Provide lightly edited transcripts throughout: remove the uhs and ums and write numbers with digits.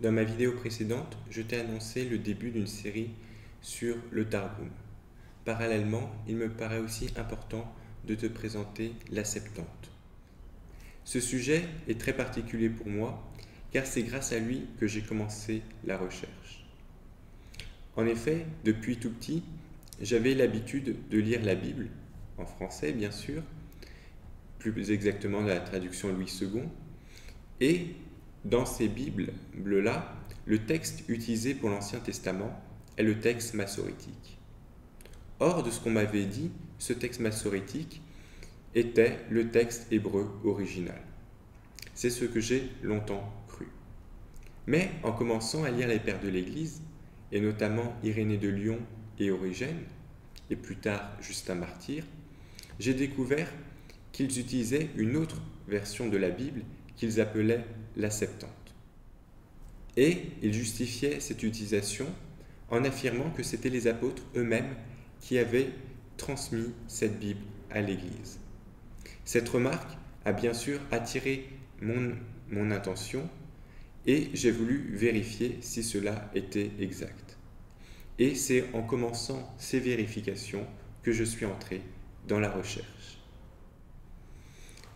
Dans ma vidéo précédente, je t'ai annoncé le début d'une série sur le Targum. Parallèlement, il me paraît aussi important de te présenter la Septante. Ce sujet est très particulier pour moi, car c'est grâce à lui que j'ai commencé la recherche. En effet, depuis tout petit, j'avais l'habitude de lire la Bible, en français bien sûr, plus exactement la traduction Louis II, et dans ces Bibles-là, le texte utilisé pour l'Ancien Testament est le texte massorétique. Or, de ce qu'on m'avait dit, ce texte massorétique était le texte hébreu original. C'est ce que j'ai longtemps cru. Mais en commençant à lire les pères de l'Église, et notamment Irénée de Lyon et Origène, et plus tard Justin Martyr, j'ai découvert qu'ils utilisaient une autre version de la Bible qu'ils appelaient la Septante. Et ils justifiaient cette utilisation en affirmant que c'étaient les apôtres eux-mêmes qui avaient transmis cette Bible à l'Église. Cette remarque a bien sûr attiré mon attention et j'ai voulu vérifier si cela était exact. Et c'est en commençant ces vérifications que je suis entré dans la recherche.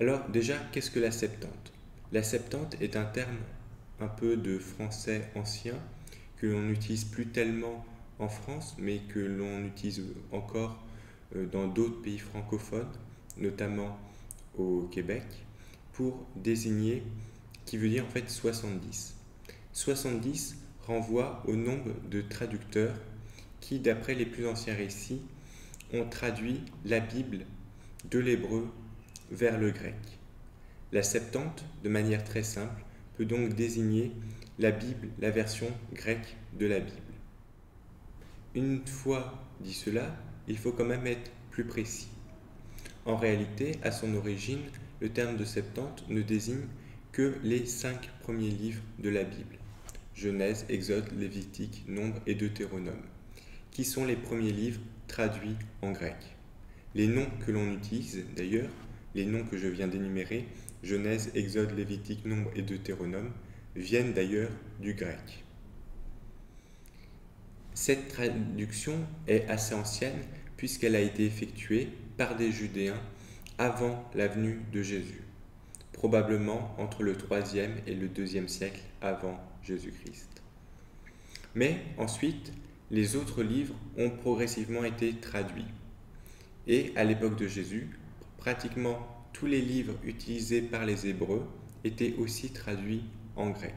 Alors déjà, qu'est-ce que la Septante ? La Septante est un terme un peu de français ancien que l'on n'utilise plus tellement en France, mais que l'on utilise encore dans d'autres pays francophones, notamment au Québec, pour désigner, qui veut dire en fait 70. 70 renvoie au nombre de traducteurs qui, d'après les plus anciens récits, ont traduit la Bible de l'hébreu vers le grec. La Septante, de manière très simple, peut donc désigner la Bible, la version grecque de la Bible. Une fois dit cela, il faut quand même être plus précis. En réalité, à son origine, le terme de Septante ne désigne que les 5 premiers livres de la Bible, Genèse, Exode, Lévitique, Nombre et Deutéronome, qui sont les premiers livres traduits en grec. Les noms que l'on utilise, d'ailleurs, les noms que je viens d'énumérer, Genèse, Exode, Lévitique, Nombre et Deutéronome, viennent d'ailleurs du grec. Cette traduction est assez ancienne puisqu'elle a été effectuée par des Judéens avant la venue de Jésus, probablement entre le 3e et le 2e siècle avant Jésus-Christ. Mais ensuite, les autres livres ont progressivement été traduits. Et à l'époque de Jésus, pratiquement tous les livres utilisés par les Hébreux étaient aussi traduits en grec.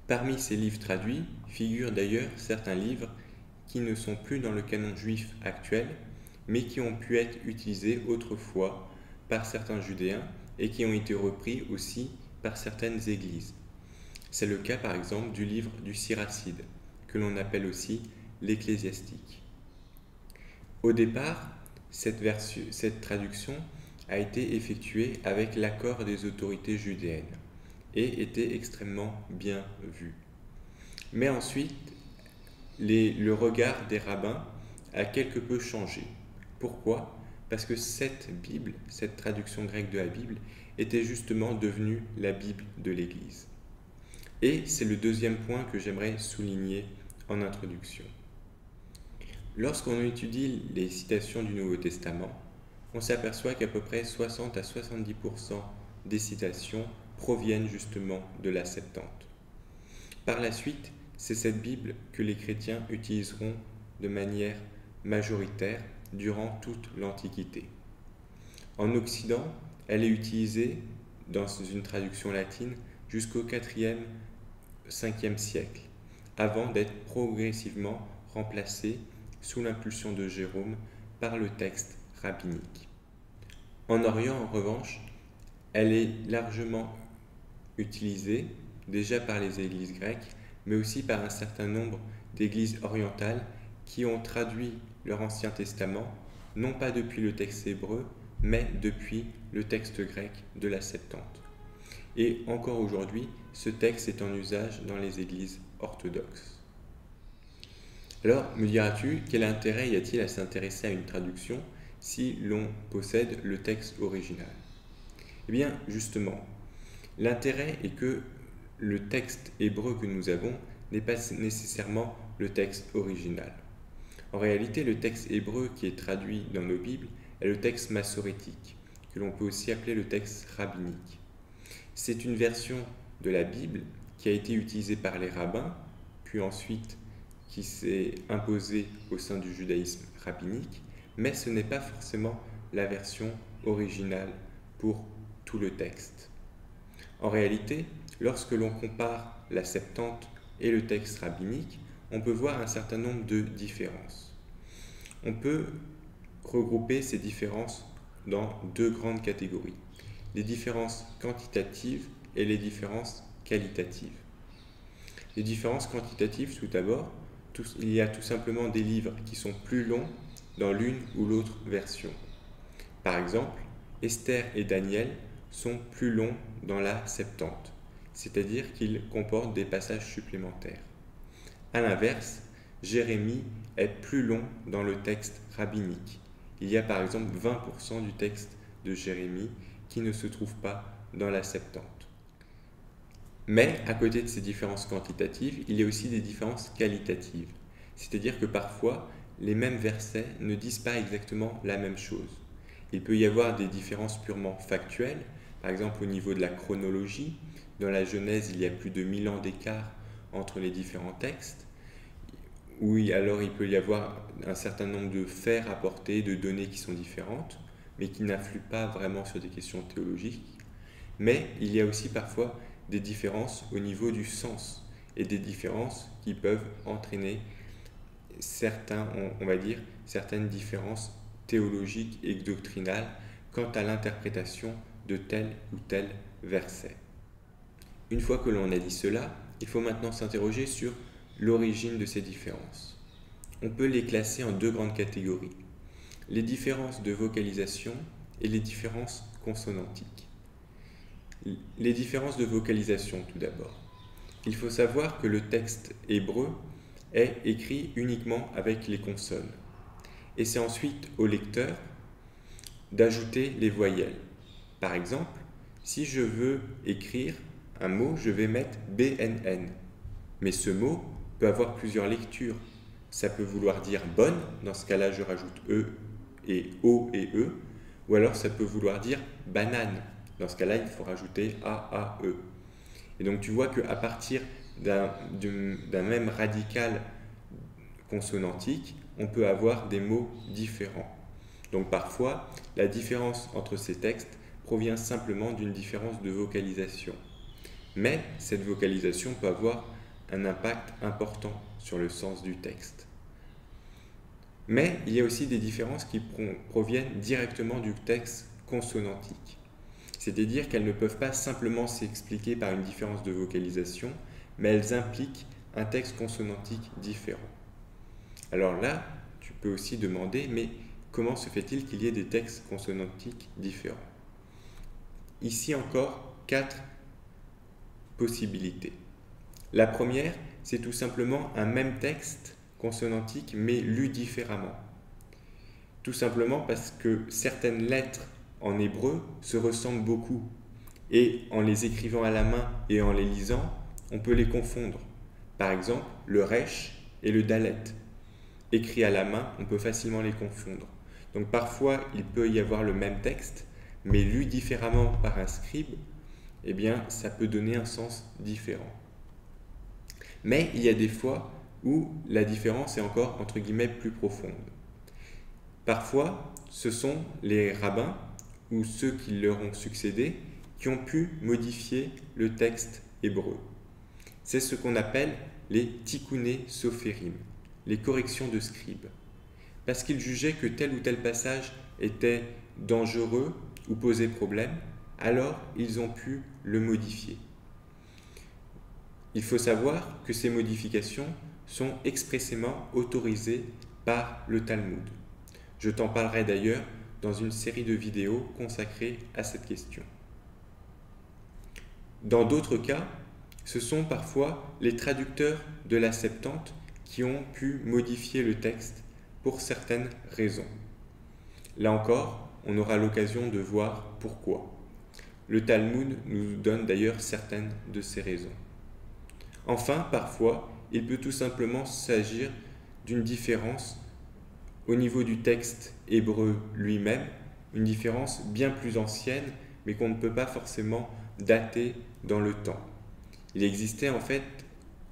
Parmi ces livres traduits figurent d'ailleurs certains livres qui ne sont plus dans le canon juif actuel, mais qui ont pu être utilisés autrefois par certains Judéens et qui ont été repris aussi par certaines églises. C'est le cas par exemple du livre du Siracide, que l'on appelle aussi l'Ecclésiastique. Au départ, cette traduction a été effectuée avec l'accord des autorités judéennes et était extrêmement bien vue. Mais ensuite, le regard des rabbins a quelque peu changé. Pourquoi ? Parce que cette Bible, cette traduction grecque de la Bible, était justement devenue la Bible de l'Église. Et c'est le deuxième point que j'aimerais souligner en introduction. Lorsqu'on étudie les citations du Nouveau Testament, on s'aperçoit qu'à peu près 60 à 70% des citations proviennent justement de la Septante. Par la suite, c'est cette Bible que les chrétiens utiliseront de manière majoritaire durant toute l'Antiquité. En Occident, elle est utilisée dans une traduction latine jusqu'au 4e, 5e siècle, avant d'être progressivement remplacée sous l'impulsion de Jérôme par le texte rabbinique. En Orient, en revanche, elle est largement utilisée déjà par les églises grecques, mais aussi par un certain nombre d'églises orientales qui ont traduit leur Ancien Testament, non pas depuis le texte hébreu, mais depuis le texte grec de la Septante. Et encore aujourd'hui, ce texte est en usage dans les églises orthodoxes. Alors, me diras-tu, quel intérêt y a-t-il à s'intéresser à une traduction si l'on possède le texte original ? Eh bien, justement, l'intérêt est que le texte hébreu que nous avons n'est pas nécessairement le texte original. En réalité, le texte hébreu qui est traduit dans nos Bibles est le texte massorétique, que l'on peut aussi appeler le texte rabbinique. C'est une version de la Bible qui a été utilisée par les rabbins, puis ensuite qui s'est imposée au sein du judaïsme rabbinique, mais ce n'est pas forcément la version originale pour tout le texte. En réalité, lorsque l'on compare la Septante et le texte rabbinique, on peut voir un certain nombre de différences. On peut regrouper ces différences dans deux grandes catégories, les différences quantitatives et les différences qualitatives. Les différences quantitatives, tout d'abord, il y a tout simplement des livres qui sont plus longs dans l'une ou l'autre version. Par exemple, Esther et Daniel sont plus longs dans la Septante, c'est-à-dire qu'ils comportent des passages supplémentaires. A l'inverse, Jérémie est plus long dans le texte rabbinique. Il y a par exemple 20% du texte de Jérémie qui ne se trouve pas dans la Septante. Mais à côté de ces différences quantitatives, il y a aussi des différences qualitatives. C'est-à-dire que parfois, les mêmes versets ne disent pas exactement la même chose. Il peut y avoir des différences purement factuelles, par exemple au niveau de la chronologie. Dans la Genèse, il y a plus de 1000 ans d'écart entre les différents textes. Oui, alors il peut y avoir un certain nombre de faits rapportés, de données qui sont différentes, mais qui n'influent pas vraiment sur des questions théologiques. Mais il y a aussi parfois des différences au niveau du sens et des différences qui peuvent entraîner certaines différences théologiques et doctrinales quant à l'interprétation de tel ou tel verset. Une fois que l'on a dit cela, il faut maintenant s'interroger sur l'origine de ces différences. On peut les classer en deux grandes catégories, les différences de vocalisation et les différences consonantiques. Les différences de vocalisation tout d'abord. Il faut savoir que le texte hébreu est écrit uniquement avec les consonnes. Et c'est ensuite au lecteur d'ajouter les voyelles. Par exemple, si je veux écrire un mot, je vais mettre BNN. Mais ce mot peut avoir plusieurs lectures. Ça peut vouloir dire bonne, dans ce cas-là je rajoute E et O et E, ou alors ça peut vouloir dire banane. Dans ce cas-là, il faut rajouter A-A-E. Et donc tu vois qu'à partir d'un même radical consonantique, on peut avoir des mots différents. Donc parfois, la différence entre ces textes provient simplement d'une différence de vocalisation. Mais cette vocalisation peut avoir un impact important sur le sens du texte. Mais il y a aussi des différences qui proviennent directement du texte consonantique. C'est-à-dire qu'elles ne peuvent pas simplement s'expliquer par une différence de vocalisation, mais elles impliquent un texte consonantique différent. Alors là, tu peux aussi demander, mais comment se fait-il qu'il y ait des textes consonantiques différents? Ici encore, 4 possibilités. La première, c'est tout simplement un même texte consonantique, mais lu différemment. Tout simplement parce que certaines lettres en hébreu se ressemblent beaucoup. Et en les écrivant à la main et en les lisant, on peut les confondre. Par exemple, le resh et le dalet. Écrits à la main, on peut facilement les confondre. Donc parfois, il peut y avoir le même texte, mais lu différemment par un scribe, eh bien, ça peut donner un sens différent. Mais il y a des fois où la différence est encore, entre guillemets, plus profonde. Parfois, ce sont les rabbins ou ceux qui leur ont succédé qui ont pu modifier le texte hébreu. C'est ce qu'on appelle les tikkuné sophérim, les corrections de scribes. Parce qu'ils jugeaient que tel ou tel passage était dangereux ou posait problème, alors ils ont pu le modifier. Il faut savoir que ces modifications sont expressément autorisées par le Talmud. Je t'en parlerai d'ailleurs dans une série de vidéos consacrées à cette question. Dans d'autres cas, ce sont parfois les traducteurs de la Septante qui ont pu modifier le texte pour certaines raisons. Là encore, on aura l'occasion de voir pourquoi. Le Talmud nous donne d'ailleurs certaines de ces raisons. Enfin, parfois, il peut tout simplement s'agir d'une différence au niveau du texte hébreu lui-même, une différence bien plus ancienne, mais qu'on ne peut pas forcément dater dans le temps. Il existait en fait,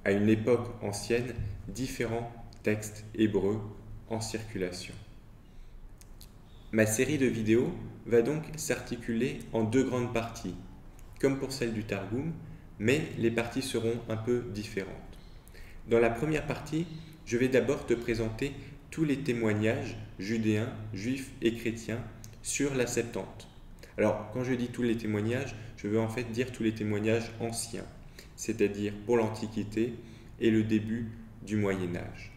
à une époque ancienne, différents textes hébreux en circulation. Ma série de vidéos va donc s'articuler en deux grandes parties, comme pour celle du Targum, mais les parties seront un peu différentes. Dans la première partie, je vais d'abord te présenter tous les témoignages judéens, juifs et chrétiens sur la Septante. Alors, quand je dis tous les témoignages, je veux en fait dire tous les témoignages anciens, c'est-à-dire pour l'Antiquité et le début du Moyen Âge,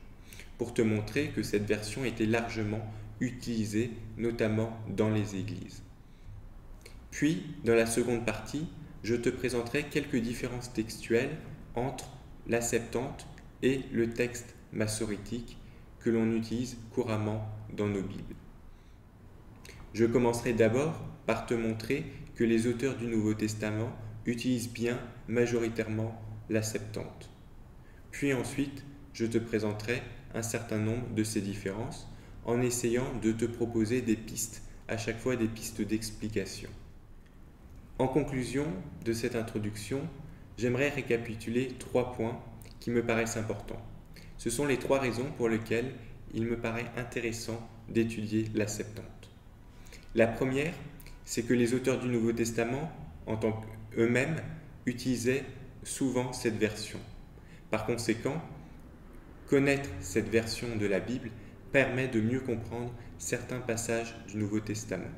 pour te montrer que cette version était largement utilisée, notamment dans les églises. Puis, dans la seconde partie, je te présenterai quelques différences textuelles entre la Septante et le texte massorétique que l'on utilise couramment dans nos Bibles. Je commencerai d'abord par te montrer que les auteurs du Nouveau Testament utilisent bien majoritairement la Septante. Puis ensuite, je te présenterai un certain nombre de ces différences en essayant de te proposer des pistes, à chaque fois des pistes d'explication. En conclusion de cette introduction, j'aimerais récapituler 3 points qui me paraissent importants. Ce sont les 3 raisons pour lesquelles il me paraît intéressant d'étudier la Septante. La première, c'est que les auteurs du Nouveau Testament, en tant qu'eux-mêmes, utilisaient souvent cette version. Par conséquent, connaître cette version de la Bible permet de mieux comprendre certains passages du Nouveau Testament.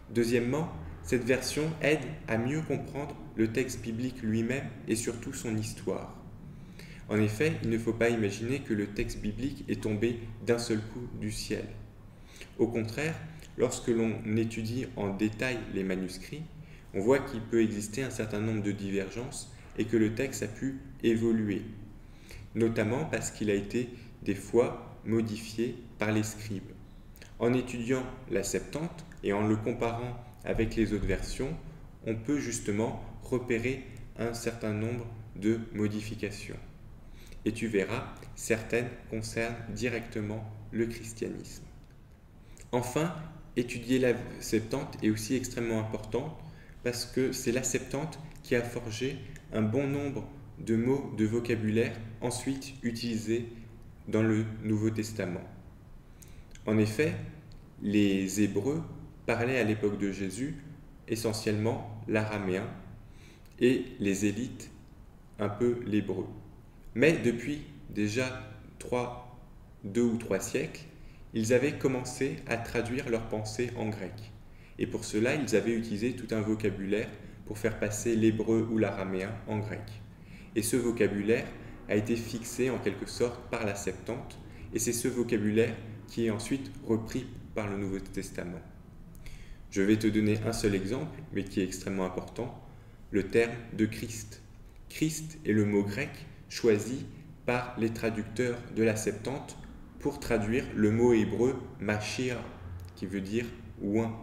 Deuxièmement, cette version aide à mieux comprendre le texte biblique lui-même et surtout son histoire. En effet, il ne faut pas imaginer que le texte biblique est tombé d'un seul coup du ciel. Au contraire, lorsque l'on étudie en détail les manuscrits, on voit qu'il peut exister un certain nombre de divergences et que le texte a pu évoluer, notamment parce qu'il a été des fois modifié par les scribes. En étudiant la Septante et en le comparant avec les autres versions, on peut justement repérer un certain nombre de modifications. Et tu verras, certaines concernent directement le christianisme. Enfin, étudier la Septante est aussi extrêmement important parce que c'est la Septante qui a forgé un bon nombre de mots de vocabulaire ensuite utilisés dans le Nouveau Testament. En effet, les Hébreux parlaient à l'époque de Jésus essentiellement l'araméen et les élites un peu l'hébreu. Mais depuis déjà 2 ou 3 siècles, ils avaient commencé à traduire leurs pensées en grec. Et pour cela, ils avaient utilisé tout un vocabulaire pour faire passer l'hébreu ou l'araméen en grec. Et ce vocabulaire a été fixé en quelque sorte par la Septante, et c'est ce vocabulaire qui est ensuite repris par le Nouveau Testament. Je vais te donner un seul exemple, mais qui est extrêmement important, le terme de Christ. Christ est le mot grec choisi par les traducteurs de la Septante pour traduire le mot hébreu Mashiach, qui veut dire oint.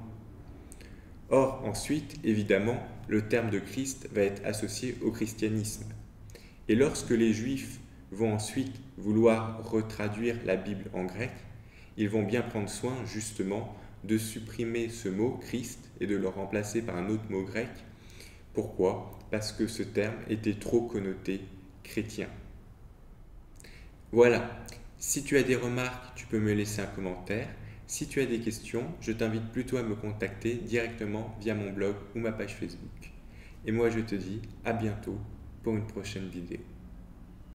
Or, ensuite, évidemment, le terme de Christ va être associé au christianisme. Et lorsque les Juifs vont ensuite vouloir retraduire la Bible en grec, ils vont bien prendre soin justement de supprimer ce mot Christ et de le remplacer par un autre mot grec. Pourquoi? Parce que ce terme était trop connoté chrétien. Voilà, si tu as des remarques, tu peux me laisser un commentaire. Si tu as des questions, je t'invite plutôt à me contacter directement via mon blog ou ma page Facebook. Et moi je te dis à bientôt pour une prochaine vidéo.